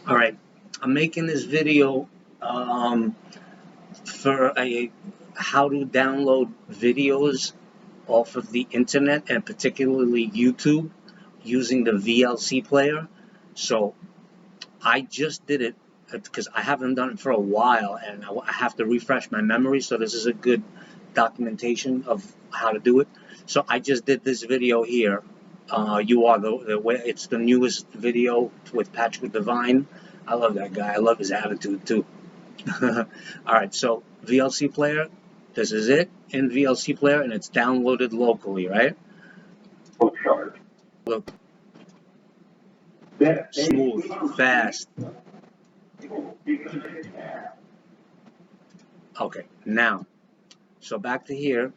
All right, I'm making this video for how to download videos off of the internet and particularly YouTube using the VLC player. So I just did it because I haven't done it for a while and I have to refresh my memory. So this is a good documentation of how to do it. So I just did this video here. You are the way. It's the newest video with Patrick Devine. I love that guy. I love his attitude too. All right, so VLC Player. This is it in VLC Player, and it's downloaded locally, right? Look, smooth, fast. Okay, now, so back to here.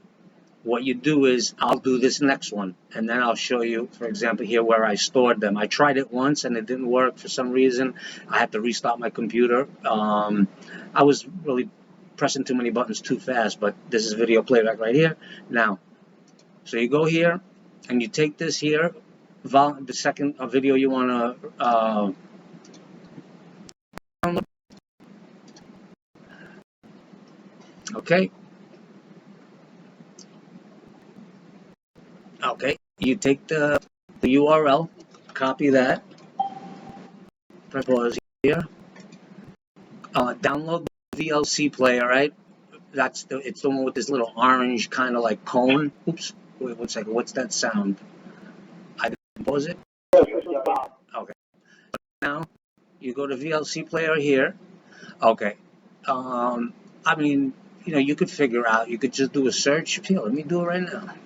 What you do is I'll do this next one, and then I'll show you, for example, here where I stored them. I tried it once and it didn't work for some reason. I had to restart my computer. I was really pressing too many buttons too fast, but this is video playback right here. Now, so you go here and you take this here, the second video you want to download. Okay. Okay, you take the URL, copy that, press pause here, download the VLC player, right? It's the one with this little orange kind of like cone. Oops, wait 1 second, what's that sound? I didn't pause it. Okay, now you go to VLC player here. Okay, I mean, you know, you could figure out, you could just do a search. Here, let me do it right now.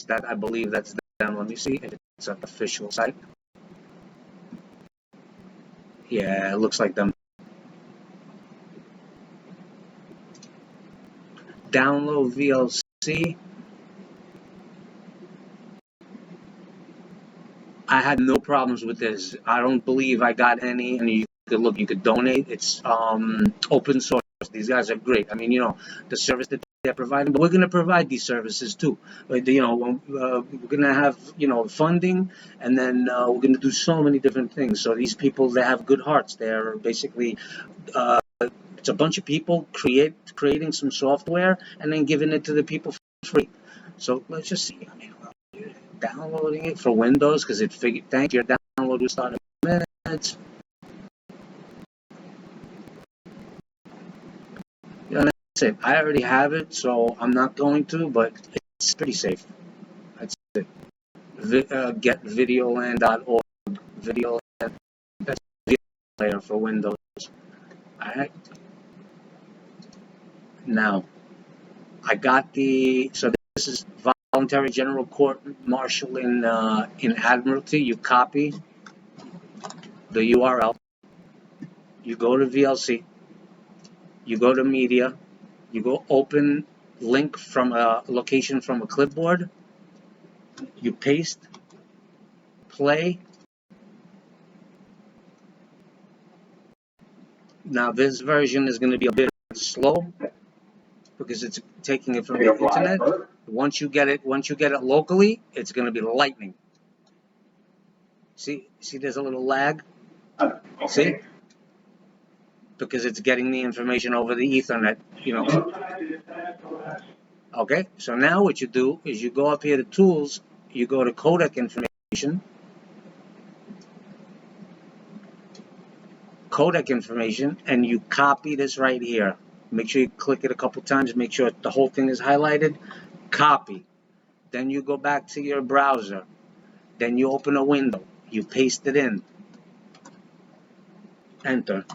I believe that's them. Let me see if it's an official site. Yeah, it looks like them. Download VLC. I had no problems with this. I don't believe I got any. And you could look, you could donate. It's open source. These guys are great. I mean, you know, the service that they're providing, but we're going to provide these services too. But, you know, we're going to have, you know, funding, and then we're going to do so many different things. So these people, they have good hearts. They're basically it's a bunch of people creating some software and then giving it to the people for free. So let's just see. I mean, downloading it for Windows because it figured, thank you, your download will start in minutes. You know, that's it. I already have it, so I'm not going to, but it's pretty safe. That's it. Getvideoland.org. Videoland. That's video player for Windows. All right. Now, I got so this is voluntary general court martial in Admiralty. You copy the URL. You go to VLC. You go to media. You go open link from a location from a clipboard. You paste, play. Now this version is going to be a bit slow because it's taking it from the internet. Once you get it locally, it's going to be lightning. See, there's a little lag. See, because it's getting the information over the Ethernet, you know. Okay, so now what you do is you go up here to tools, you go to codec information. Codec information, and you copy this right here. Make sure you click it a couple times, make sure the whole thing is highlighted. Copy. Then you go back to your browser. Then you open a window. You paste it in. Enter.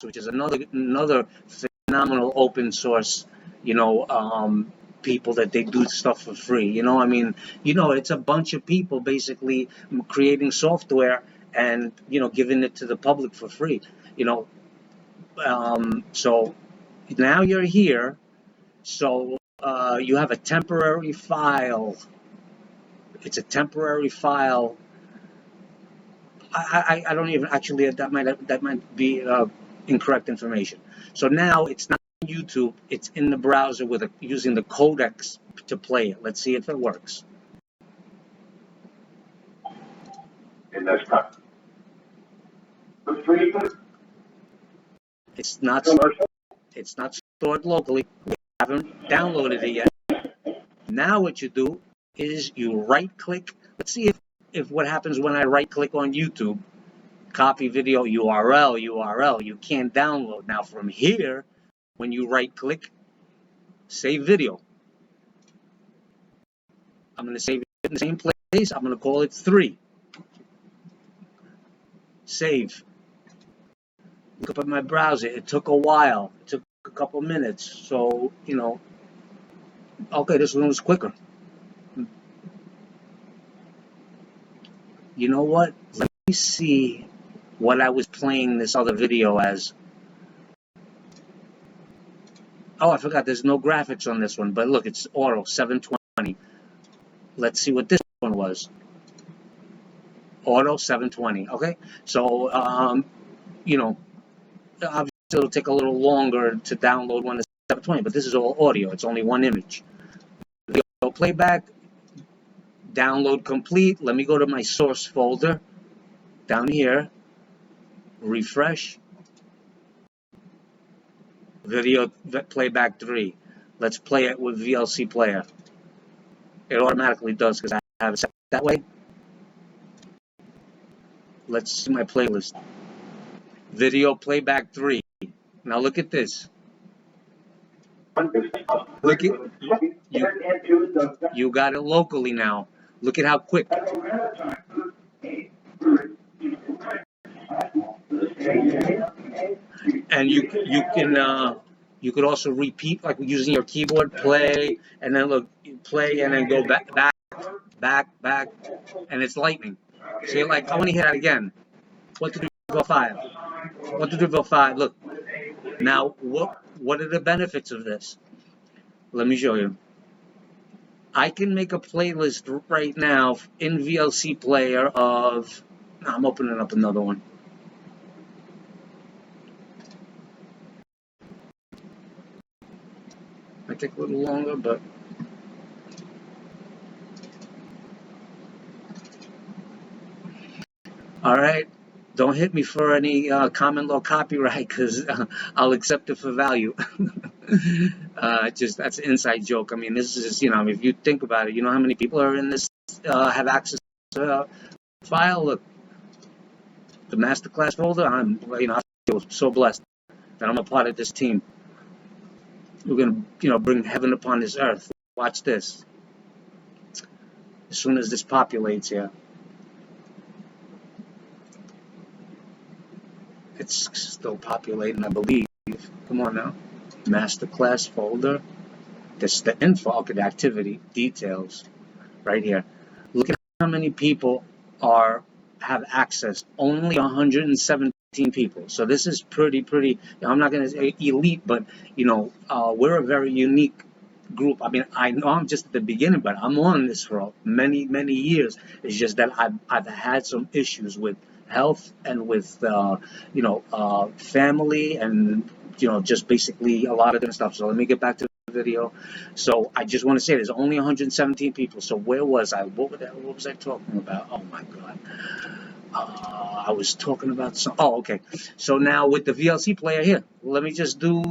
Which is another phenomenal open source, you know, people that they do stuff for free. You know, I mean, you know, it's a bunch of people basically creating software and, you know, giving it to the public for free, you know. So now you're here. So you have a temporary file. It's a temporary file. I don't even actually, that might be incorrect information. So now it's not on YouTube, it's in the browser with using the codecs to play it. Let's see if it works. And that's not. It's not stored locally. We haven't downloaded it yet. Now what you do is you right click. Let's see if what happens when I right click on YouTube. Copy video URL. You can't download. Now from here, when you right click, save video. I'm going to save it in the same place. I'm going to call it 3. Save. Look up at my browser. It took a while. It took a couple minutes. So, you know, okay, this one was quicker. You know what? Let me see what I was playing this other video as. Oh, I forgot there's no graphics on this one, but look, it's auto 720. Let's see what this one was. Auto 720. Okay, so you know, obviously it'll take a little longer to download one that's 720, but this is all audio. It's only one image. Video playback, download complete. Let me go to my source folder down here. Refresh. Video playback 3. Let's play it with VLC Player. It automatically does because I have it set that way. Let's see my playlist. Video playback 3. Now look at this. Look at you got it locally now. Look at how quick. And you could also repeat, like using your keyboard, play and then look, play and then go back, and it's lightning. So you're like, I want to hear that again. 1, 2, 3, 4, 5. 1, 2, 3, 4, 5. Look. Now, what are the benefits of this? Let me show you. I can make a playlist right now in VLC Player of. I'm opening up another one. Might take a little longer, but. All right. Don't hit me for any common law copyright because I'll accept it for value. Just that's an inside joke. I mean, this is just, you know, if you think about it, you know how many people are in this, have access to file. Look, the masterclass folder. I feel so blessed that I'm a part of this team. We're gonna, you know, bring heaven upon this earth. Watch this. As soon as this populates here. It's still populating, I believe. Come on now. Masterclass folder. This the info, okay, the activity details right here. Look at how many people have access. Only 117 people. So this is pretty. I'm not gonna say elite, but you know, we're a very unique group. I mean, I know I'm just at the beginning, but I'm on this for many years. It's just that I've had some issues with health and with you know, family and you know, just basically a lot of different stuff. So let me get back to the video. So I just want to say there's only 117 people. So where was I? What was I talking about? Oh my God. I was talking about some. Oh, okay. So now with the VLC player here, let me just do.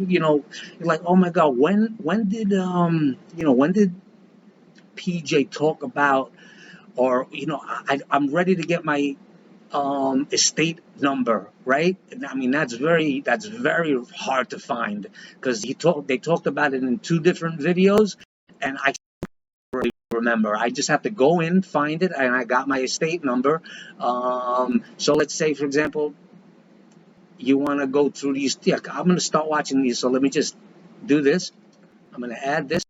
You know, like, oh my God, when did you know, when did PJ talk about, or you know, I'm ready to get my estate number, right? I mean, that's very hard to find because they talked about it in 2 different videos, and I can't remember. I just have to go in, find it, and I got my estate number. So let's say, for example, you want to go through these. Yeah, I'm going to start watching these. So let me just do this. I'm going to add this,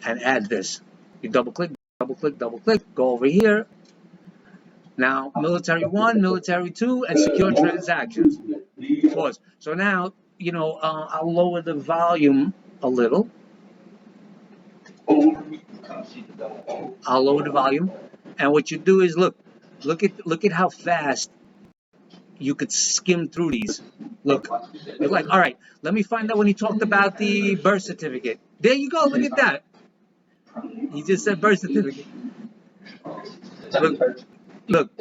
and add this. You double click, go over here. Now, military 1, military 2, and secure transactions. Pause. So now, you know, I'll lower the volume a little. I'll lower the volume, and what you do is look at how fast you could skim through these. Look, you're like, all right, let me find out when he talked about the birth certificate. There you go. Look at that. He just said birth certificate. Look, look.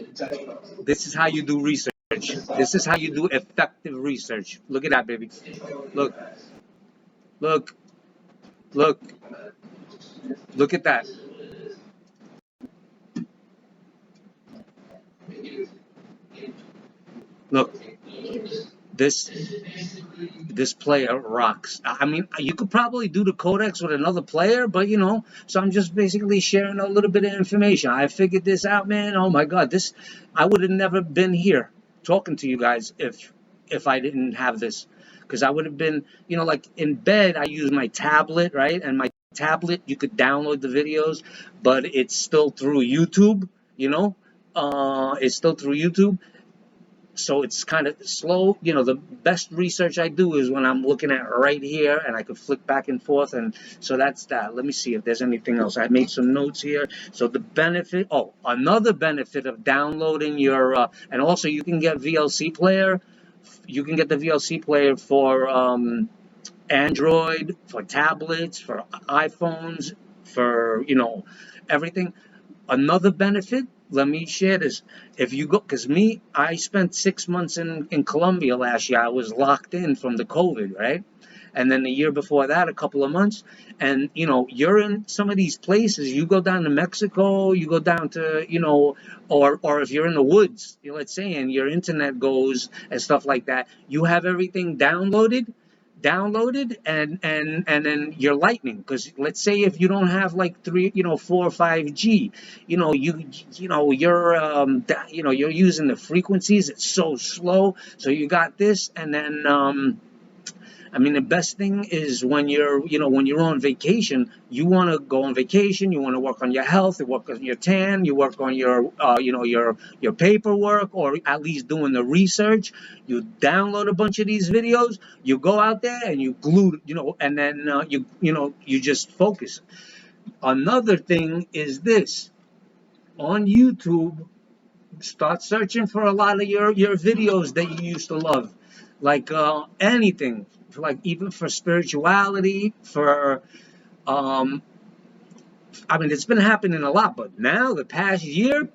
This is how you do research. This is how you do effective research. Look at that, baby. Look, look, look, look at that. Look, this this player rocks. I mean, you could probably do the codex with another player, but so I'm just basically sharing a little bit of information. I figured this out, man. Oh my God, I would have never been here talking to you guys if I didn't have this, because I would have been, like in bed. I use my tablet, right? And my tablet, you could download the videos, but it's still through YouTube. It's still through YouTube, so it's kind of slow. The best research I do is when I'm looking at right here and I could flick back and forth. And so that's that. Let me see if there's anything else. I made some notes here. So the benefit, another benefit of downloading and also you can get VLC Player. You can get the VLC Player for Android, for tablets, for iPhones, for, everything. Another benefit, let me share this. If you go, because I spent 6 months in Colombia last year. I was locked in from the COVID, right? And then the year before that, a couple of months. And, you're in some of these places. You go down to Mexico, you go down to, or if you're in the woods, let's say, and your internet goes and stuff like that, you have everything downloaded and then your lightning, because let's say if you don't have like 4 or 5G, you're using the frequencies. It's so slow. So you got this. And then I mean, the best thing is when you're on vacation, you want to go on vacation, you want to work on your health, you work on your tan, you work on your paperwork, or at least doing the research. You download a bunch of these videos, you go out there and you glue, and then you just focus. Another thing is this: on YouTube, start searching for a lot of your videos that you used to love, like anything, like even for spirituality, for I mean, it's been happening a lot, but now the past year,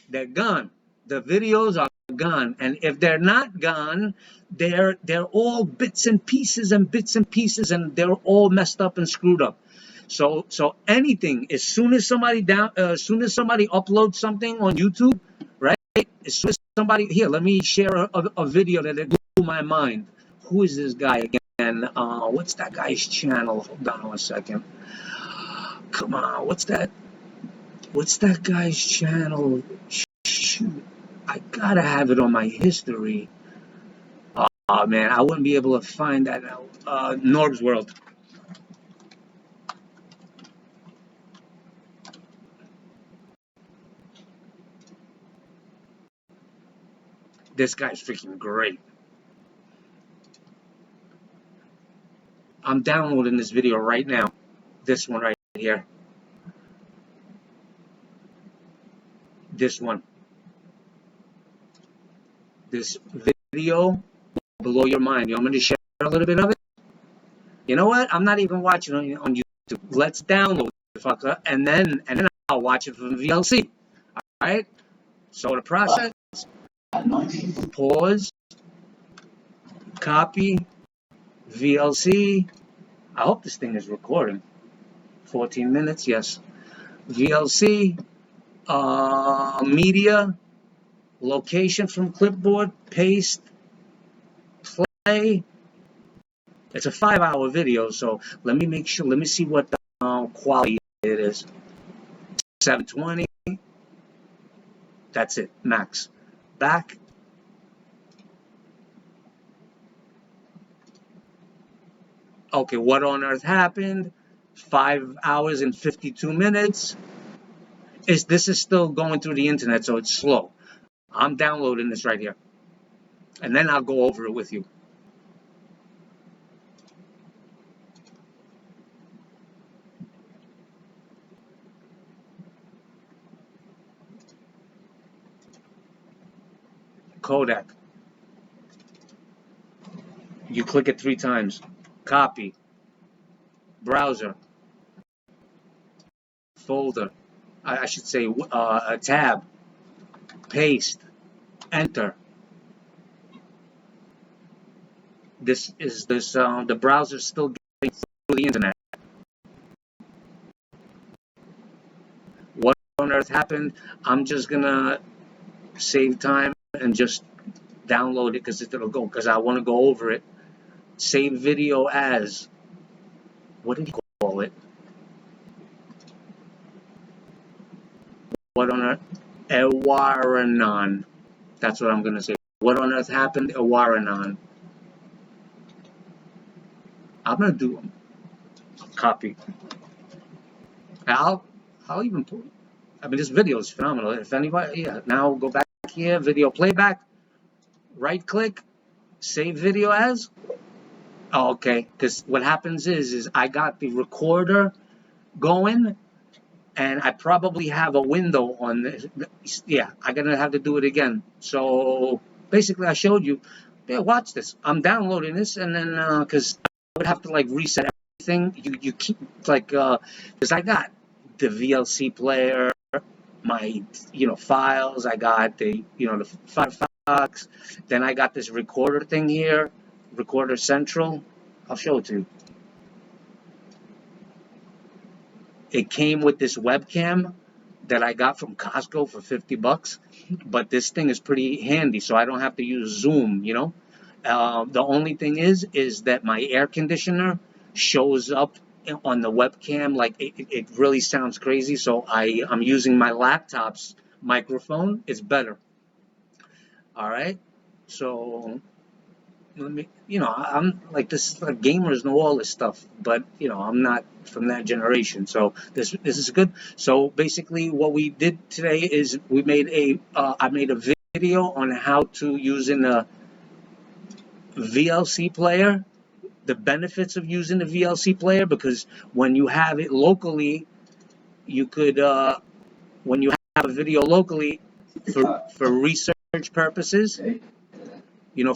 they're gone. The videos are gone, and if they're not gone, they're all bits and pieces and bits and pieces, and they're all messed up and screwed up. So anything, as soon as somebody uploads something on YouTube, right? As soon as somebody, here, let me share a video that blew my mind. Who is this guy again? What's that guy's channel? Hold on one second. Come on, what's that? What's that guy's channel? Shoot, I gotta have it on my history. Oh man, I wouldn't be able to find that now. Norb's World. This guy's freaking great. I'm downloading this video right now. This one right here. This one. This video will blow your mind. You want me to share a little bit of it? You know what? I'm not even watching on YouTube. Let's download the fucker, and then I'll watch it from VLC. All right. So the process: pause, copy, VLC. I hope this thing is recording. 14 minutes, yes. VLC, media, location from clipboard, paste, play. It's a 5-hour video, so let me make sure. Let me see what the quality it is. 720. That's it, max. Back. Okay, what on earth happened? 5 hours and 52 minutes. This is still going through the internet, so it's slow. I'm downloading this right here, and then I'll go over it with you. Codec. You click it 3 times. Copy. Browser. Folder. I should say a tab. Paste. Enter. The browser still getting through the internet. What on earth happened? I'm just gonna save time and just download it because it'll go, because I want to go over it. Save video as, what did he call it? What on earth? Ewaranon. That's what I'm gonna say. What on earth happened? Ewaranon. I'm gonna do a copy. I'll even put. I mean, this video is phenomenal. If anybody, yeah. Now go back here, video playback. Right click, save video as. Oh, okay, because what happens is I got the recorder going, and I probably have a window on this. Yeah, I'm gonna have to do it again. So basically, I showed you. Yeah, watch this. I'm downloading this, and then because I would have to like reset everything. You keep like because I got the VLC player, my files. I got the the Firefox. Then I got this recorder thing here, Recorder Central. I'll show it to you. It came with this webcam that I got from Costco for $50, but this thing is pretty handy, so I don't have to use Zoom. The only thing is that my air conditioner shows up on the webcam like it really sounds crazy. So I'm using my laptop's microphone. It's better. All right, so. Let me, I'm like this. Like gamers know all this stuff, but I'm not from that generation. So this is good. So basically, what we did today is we made I made a video on how to use in a VLC player, the benefits of using the VLC player, because when you have it locally, you could when you have a video locally for research purposes.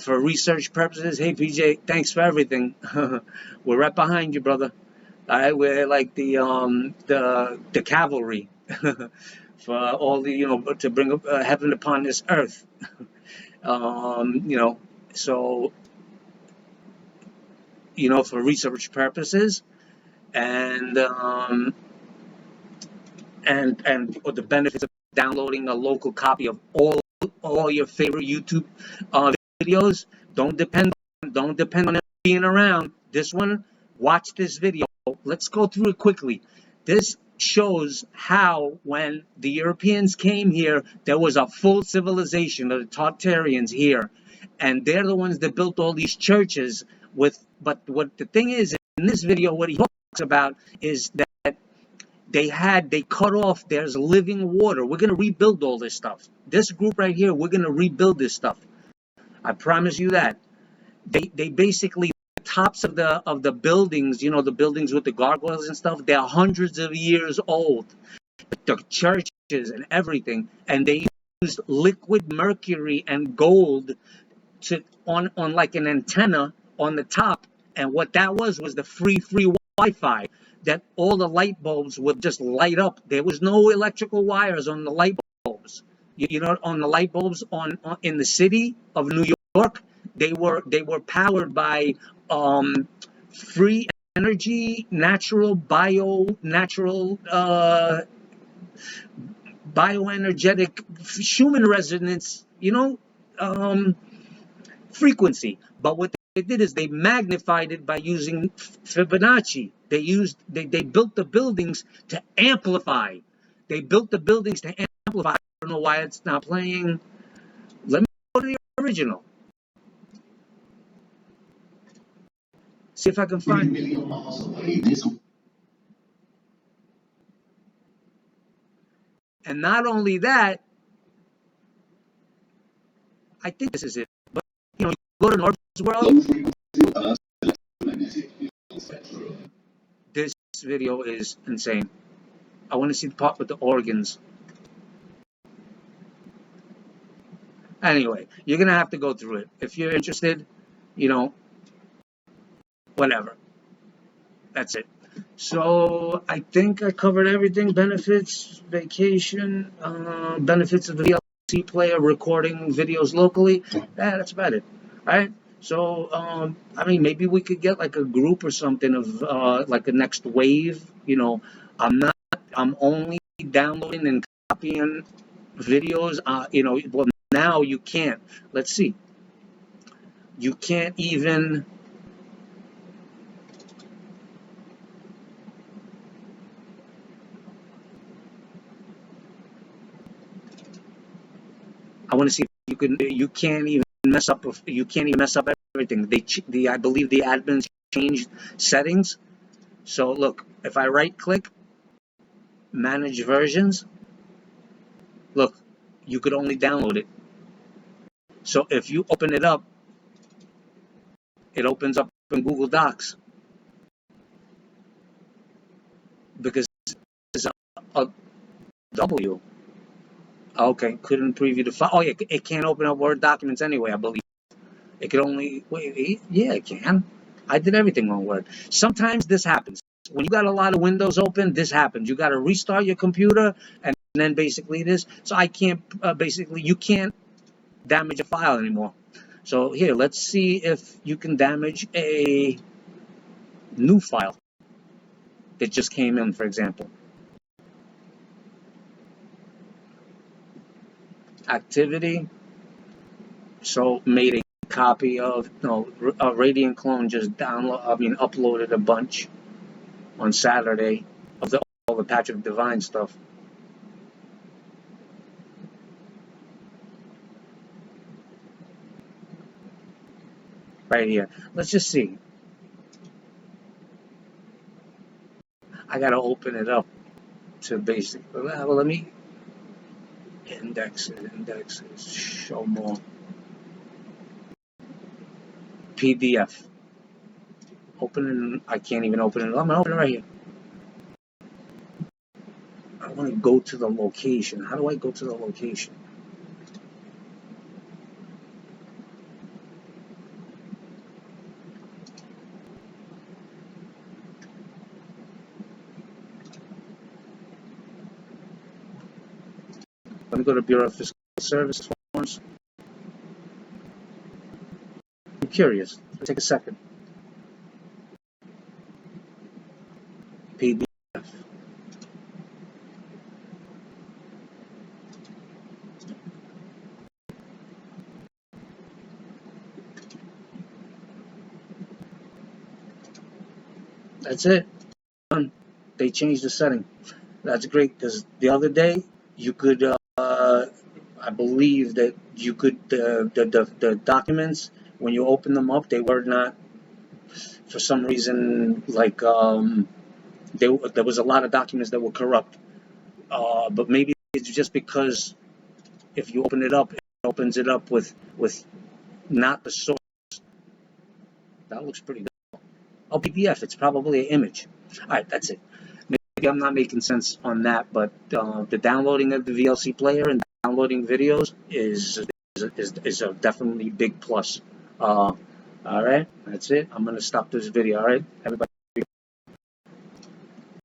For research purposes. Hey, PJ, thanks for everything. We're right behind you, brother. All right, we're like the cavalry for all the to bring up heaven upon this earth. So for research purposes, and the benefits of downloading a local copy of all your favorite YouTube videos. Don't depend on it being around. This one, watch this video. Let's go through it quickly. This shows how when the Europeans came here, there was a full civilization of the Tartarians here, and they're the ones that built all these churches but what the thing is, in this video, what he talks about is that they cut off, there's living water. We're going to rebuild all this stuff. This group right here, we're going to rebuild this stuff. I promise you that. They basically, the tops of the buildings, the buildings with the gargoyles and stuff, they're hundreds of years old. The churches and everything, and they used liquid mercury and gold on like an antenna on the top, and what that was the free Wi-Fi, that all the light bulbs would just light up. There was no electrical wires on the light bulbs. On the light bulbs in the city of New York, they were powered by free energy, bioenergetic Schumann resonance, frequency. But what they did is they magnified it by using Fibonacci. They built the buildings to amplify. I don't know why it's not playing. Let me go to the original. See if I can find it. And not only that, I think this is it. But you go to North's World. This video is insane. I want to see the part with the organs. Anyway, you're gonna have to go through it. If you're interested, you know, whatever. That's it. So I think I covered everything: benefits, vacation, benefits of the VLC player, recording videos locally. Yeah, that's about it. All right. So I mean, maybe we could get like a group or something of like a next wave. I'm not. I'm only downloading and copying videos. Well, now you can't. Let's see. You can't even. I want to see if you can. You can't even mess up. You can't even mess up everything. I believe the admins changed settings. So look, if I right click, manage versions. Look, you could only download it. So if you open it up, it opens up in Google Docs because it's a W. Okay, couldn't preview the file. Oh yeah, it can't open up Word documents anyway. I believe it could only wait. Yeah, it can. I did everything on Word. Sometimes this happens. When you got a lot of windows open, this happens. You got to restart your computer, and then basically this. So I can't, basically, you can't damage a file anymore. So here, let's see if you can damage a new file that just came in, for example. Activity. So made a copy of, no, a Radiant clone just uploaded a bunch on Saturday of all the Patrick Devine stuff. Right here. Let's just see. I gotta open it up to basic. Well, let me index it, show more. PDF. Open it. I can't even open it. I'm gonna open it right here. I want to go to the location. How do I go to the location? Let me go to Bureau of Fiscal Services forms. I'm curious. It'll take a second. PDF. That's it. Done. They changed the setting. That's great because the other day you could, I believe that you could, the documents, when you open them up, they were not, for some reason, like, there was a lot of documents that were corrupt. But maybe it's just because if you open it up, it opens it up with not the source. That looks pretty good. Oh, PDF, it's probably an image. All right, that's it. Maybe I'm not making sense on that, but the downloading of the VLC player and downloading videos is a definitely big plus. All right, that's it. I'm gonna stop this video. All right, everybody.